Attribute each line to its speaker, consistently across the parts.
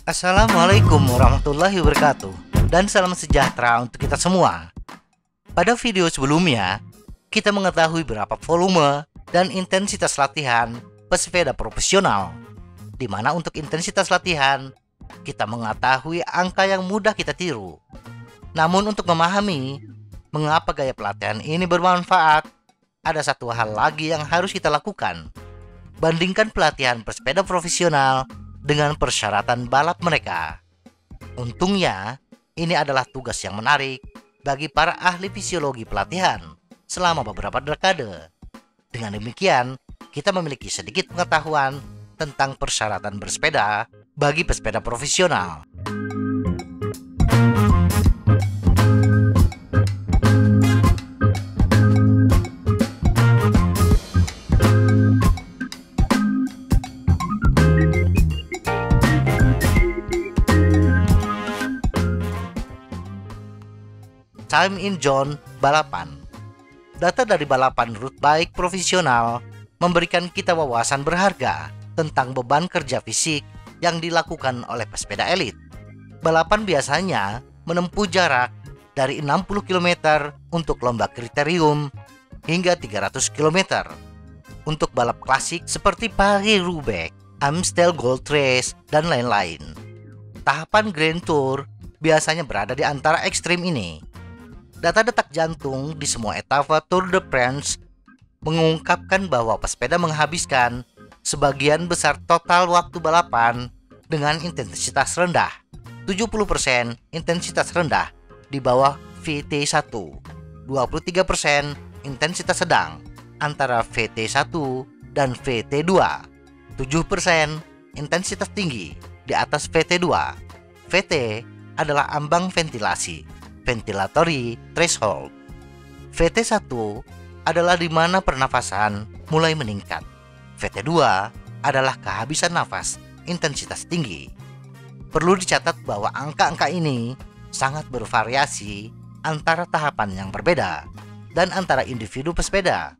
Speaker 1: Assalamualaikum warahmatullahi wabarakatuh, dan salam sejahtera untuk kita semua. Pada video sebelumnya, kita mengetahui berapa volume dan intensitas latihan pesepeda profesional, di mana untuk intensitas latihan, kita mengetahui angka yang mudah kita tiru. Namun untuk memahami mengapa gaya pelatihan ini bermanfaat, ada satu hal lagi yang harus kita lakukan. Bandingkan pelatihan pesepeda profesional dengan persyaratan balap mereka. Untungnya, ini adalah tugas yang menarik bagi para ahli fisiologi pelatihan selama beberapa dekade. Dengan demikian, kita memiliki sedikit pengetahuan tentang persyaratan bersepeda bagi pesepeda profesional. Time in zone balapan. Data dari balapan road bike profesional memberikan kita wawasan berharga tentang beban kerja fisik yang dilakukan oleh pesepeda elit. Balapan biasanya menempuh jarak dari 60 km untuk lomba kriterium hingga 300 km untuk balap klasik seperti Paris-Roubaix, Amstel Gold Race, dan lain-lain. Tahapan Grand Tour biasanya berada di antara ekstrim ini. Data detak jantung di semua etapa Tour de France mengungkapkan bahwa pesepeda menghabiskan sebagian besar total waktu balapan dengan intensitas rendah, 70% intensitas rendah di bawah VT1, 23% intensitas sedang antara VT1 dan VT2, 7% intensitas tinggi di atas VT2. VT adalah ambang ventilasi, ventilatory threshold. VT1 adalah di mana pernafasan mulai meningkat. VT2 adalah kehabisan nafas intensitas tinggi. Perlu dicatat bahwa angka-angka ini sangat bervariasi antara tahapan yang berbeda dan antara individu pesepeda.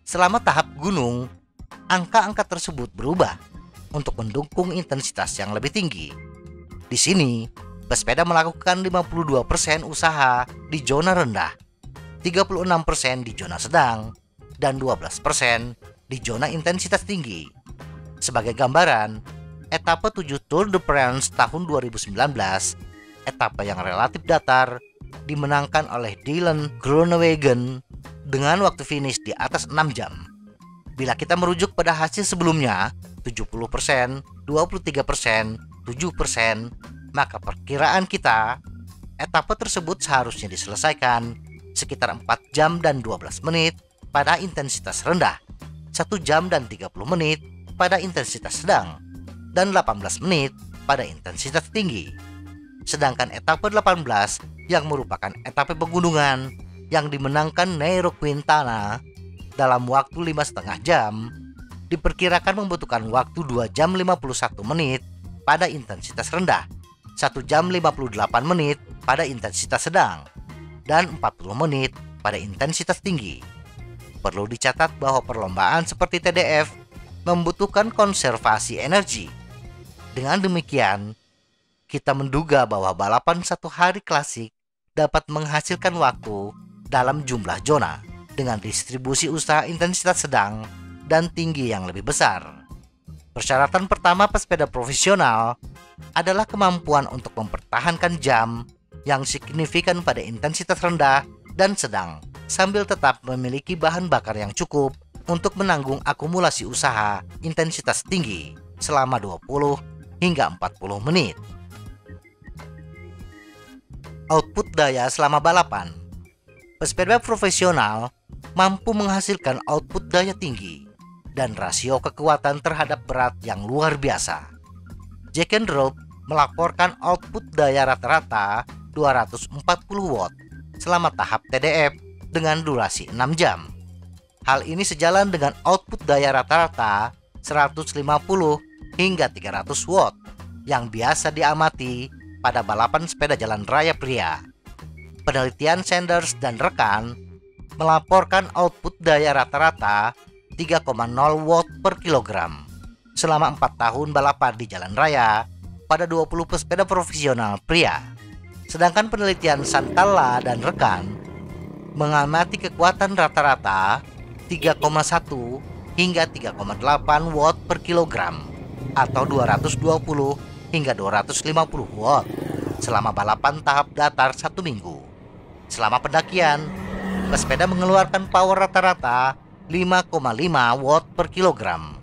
Speaker 1: Selama tahap gunung, angka-angka tersebut berubah untuk mendukung intensitas yang lebih tinggi. Di sini, pesepeda melakukan 52% usaha di zona rendah, 36% di zona sedang, dan 12% di zona intensitas tinggi. Sebagai gambaran, etapa 7 Tour de France tahun 2019, etapa yang relatif datar, dimenangkan oleh Dylan Groenewegen dengan waktu finish di atas 6 jam. Bila kita merujuk pada hasil sebelumnya, 70%, 23%, 7%, maka perkiraan kita, etapa tersebut seharusnya diselesaikan sekitar 4 jam dan 12 menit pada intensitas rendah, 1 jam dan 30 menit pada intensitas sedang, dan 18 menit pada intensitas tinggi. Sedangkan etapa 18 yang merupakan etapa pegunungan yang dimenangkan Nairo Quintana dalam waktu 5,5 jam, diperkirakan membutuhkan waktu 2 jam 51 menit pada intensitas rendah, 1 jam 58 menit pada intensitas sedang, dan 40 menit pada intensitas tinggi. Perlu dicatat bahwa perlombaan seperti TDF membutuhkan konservasi energi. Dengan demikian, kita menduga bahwa balapan satu hari klasik dapat menghasilkan waktu dalam jumlah zona dengan distribusi usaha intensitas sedang dan tinggi yang lebih besar. Persyaratan pertama pesepeda profesional adalah kemampuan untuk mempertahankan jam yang signifikan pada intensitas rendah dan sedang sambil tetap memiliki bahan bakar yang cukup untuk menanggung akumulasi usaha intensitas tinggi selama 20 hingga 40 menit. Output daya selama balapan. Pesepeda profesional mampu menghasilkan output daya tinggi dan rasio kekuatan terhadap berat yang luar biasa. Jack and Rope melaporkan output daya rata-rata 240 watt selama tahap TDF dengan durasi 6 jam. Hal ini sejalan dengan output daya rata-rata 150 hingga 300 watt yang biasa diamati pada balapan sepeda jalan raya pria. Penelitian Sanders dan rekan melaporkan output daya rata-rata 3,0 watt per kilogram selama 4 tahun balapan di jalan raya pada 20 pesepeda profesional pria. Sedangkan penelitian Santalla dan rekan mengamati kekuatan rata-rata 3,1 hingga 3,8 watt per kilogram atau 220 hingga 250 watt selama balapan tahap datar 1 minggu. Selama pendakian, pesepeda mengeluarkan power rata-rata 5,5 watt per kilogram.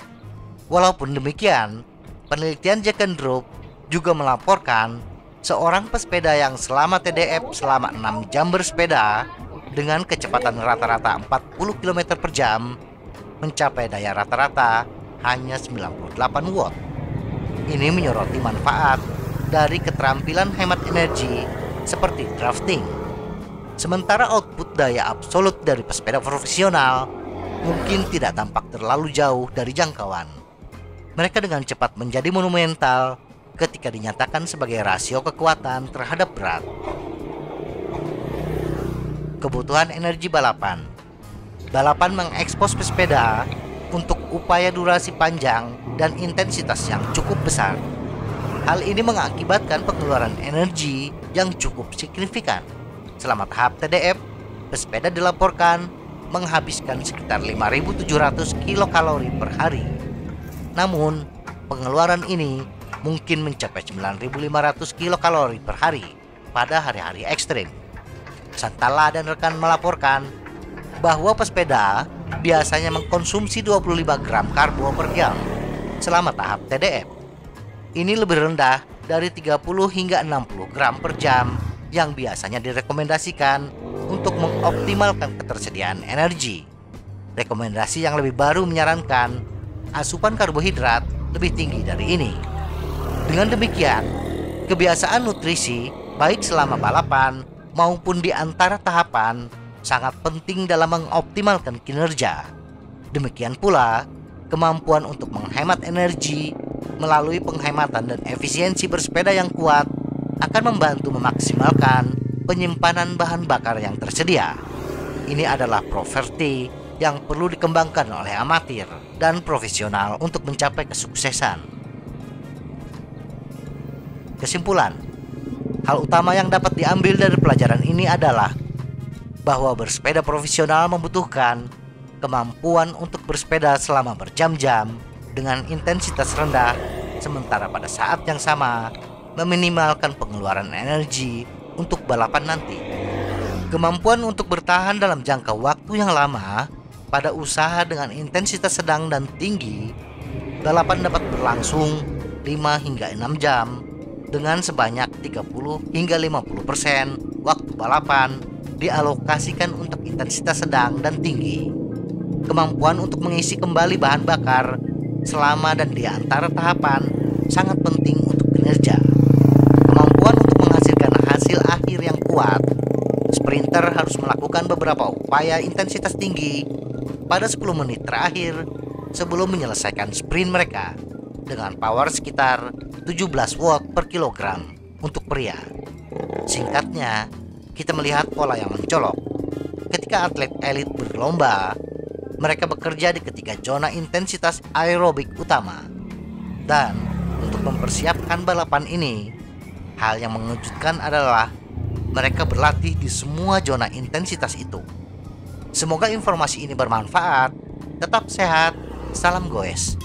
Speaker 1: Walaupun demikian, penelitian Jack and Drop juga melaporkan seorang pesepeda yang selama TDF selama 6 jam bersepeda dengan kecepatan rata-rata 40 km per jam mencapai daya rata-rata hanya 98 watt. Ini menyoroti manfaat dari keterampilan hemat energi seperti drafting. Sementara output daya absolut dari pesepeda profesional mungkin tidak tampak terlalu jauh dari jangkauan. Mereka dengan cepat menjadi monumental ketika dinyatakan sebagai rasio kekuatan terhadap berat. Kebutuhan energi balapan. Balapan mengekspos pesepeda untuk upaya durasi panjang dan intensitas yang cukup besar. Hal ini mengakibatkan pengeluaran energi yang cukup signifikan. Selama tahap TDF, pesepeda dilaporkan menghabiskan sekitar 5.700 kilokalori per hari. Namun, pengeluaran ini mungkin mencapai 9.500 kilokalori per hari pada hari-hari ekstrim. Santalla dan rekan melaporkan bahwa pesepeda biasanya mengkonsumsi 25 gram karbo per jam selama tahap TDF. Ini lebih rendah dari 30 hingga 60 gram per jam yang biasanya direkomendasikan untuk mengoptimalkan ketersediaan energi. Rekomendasi yang lebih baru menyarankan asupan karbohidrat lebih tinggi dari ini. Dengan demikian, kebiasaan nutrisi baik selama balapan maupun di antara tahapan sangat penting dalam mengoptimalkan kinerja. Demikian pula, kemampuan untuk menghemat energi melalui penghematan dan efisiensi bersepeda yang kuat akan membantu memaksimalkan penyimpanan bahan bakar yang tersedia. Ini adalah properti yang perlu dikembangkan oleh amatir dan profesional untuk mencapai kesuksesan. Kesimpulan, hal utama yang dapat diambil dari pelajaran ini adalah bahwa bersepeda profesional membutuhkan kemampuan untuk bersepeda selama berjam-jam dengan intensitas rendah, sementara pada saat yang sama meminimalkan pengeluaran energi untuk balapan nanti. Kemampuan untuk bertahan dalam jangka waktu yang lama pada usaha dengan intensitas sedang dan tinggi, balapan dapat berlangsung 5 hingga 6 jam dengan sebanyak 30 hingga 50% waktu balapan dialokasikan untuk intensitas sedang dan tinggi. Kemampuan untuk mengisi kembali bahan bakar selama dan di antara tahapan sangat penting untuk kinerja. Kemampuan untuk menghasilkan hasil akhir yang kuat. Sprinter harus melakukan beberapa upaya intensitas tinggi pada 10 menit terakhir sebelum menyelesaikan sprint mereka dengan power sekitar 17 watt per kilogram untuk pria. Singkatnya, kita melihat pola yang mencolok. Ketika atlet elit berlomba, mereka bekerja di ketiga zona intensitas aerobik utama. Dan untuk mempersiapkan balapan ini, hal yang mengejutkan adalah mereka berlatih di semua zona intensitas itu. Semoga informasi ini bermanfaat. Tetap sehat. Salam goes.